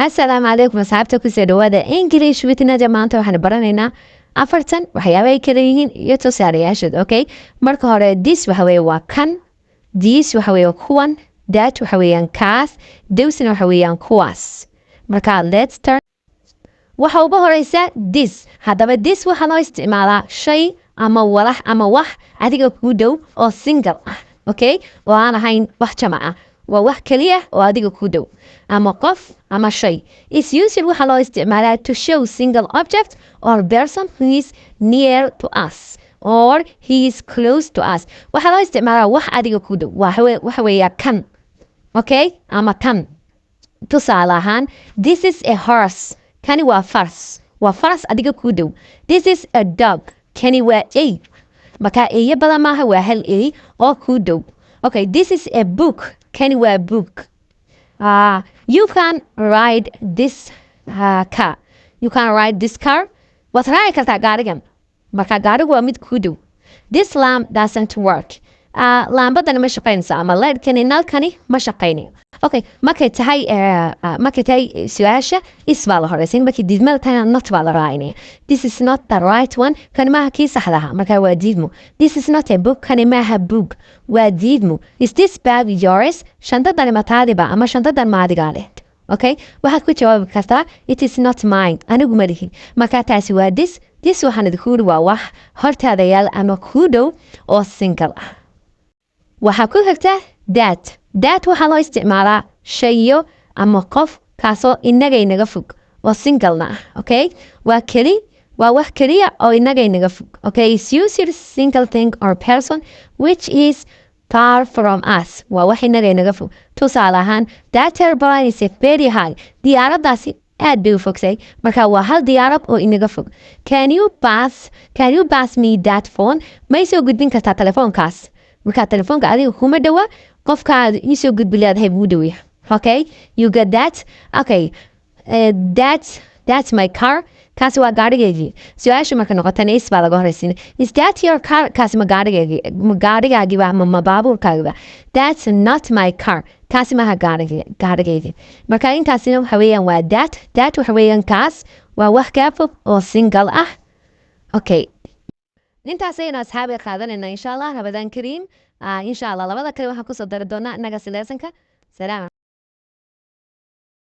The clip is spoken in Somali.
السلام عليكم أصحابتي kusoo dhawaada English with Nadia maanta waxaan baranaynaa afartan waxyaabo ay kala yihiin iyo tusaalayaashood. Okay, marka hore this waxa weeye waa kan, this waxa weeye kuwan, that waxa weeyaan kaas, those waxa weeyaan kuwaas. Marka let's start. Waxa ugu horeysa this. Haddaba this waxa loo isticmaalaa shay ama walax ama wax adiga ku dhow oo single ah. Okay, oo aan ahayn wax jamac ah. waa wax kaliya oo adiga ku dhow ama qof ama shay. It's usually waxa loo isticmaalaa to show single object or person who is near to us or he is close to us. Waxa loo isticmaalaa wax adiga ku dhow. Waxa weeyaa kan. Okay, ama kan. Tusaale ahaan, this is a horse. Kani waa faras. Waa faras adiga ku dhow. This is a dog. Kani waa ey. Marka eeyo badan maaha waa hal ey oo ku dhow. Okay, this is a book. Kani waa book. You can ride this car. You can ride this car. Waad raaci kartaa gaarigan. Marka gaarigu waa mid ku dhow. This lamp doesn't work. Laambadani ma shaqaynaysa ama leedhkani nalkani ma shaqaynayo. Okay, markay tahay su-aasha is baa la horeysin. Markay diidmada tahayna not baa la raacinaya. This is not the right one. Kani maaha kii saxdaha. Marka waa diidmo. This is not a book. Kani maaha book. Waa diidmo. Is this bag yours? Shantadani ma taadiba ama shantadan ma adigaa leh. Okay, waxaad ku jawaabi kartaa it is not mine. Anigu ma lihi. Marka taasi waa this. This waxaan idinku yidhi waa wax hortaada yaal ama ku dhow oo single ah. Waxaa ku xigta that. That waxaa loo isticmaalaa shayo ama qof kaasoo inaga fog oo single-na ah. Okay, waa wax keliya oo inaga fog. Okay, it's usually single thing or person which is far from us. Waa wax inaga fog. Tusaale ahaan, that airplane is very high. Diyaaraddaasi aad bay u fogsay. Marka waa hal diyaarad oo inaga fog. Can you pass me that phone? Ma isoo gudbin kartaa telefoonkaas? Marka telefoonka adiga kuma dhawa, qofka isoo gudbi leedahay buu dhawiya. Okay, you get that? Okay, that's my car. Kaasi waa gaarigaygii. Su-aasha marka noqotana is baa laga horeysiina. Is that your car? Kaasi ma gaarigaagii ba ma baabuurkaagii ba? That's not my car. Kaasi maaha gaarigaygii. Marka intaasina waxa weeyaan waa that. That waxa weeyaan kaas waa wax kaa fog oo single ah. Okay, intaas ayaynu asxaabi qaadanayna insha allah. Rabadaan kariim. Insha allah labada kale waxaan kusoo dari doonaa inaga sileesanka. Salaam.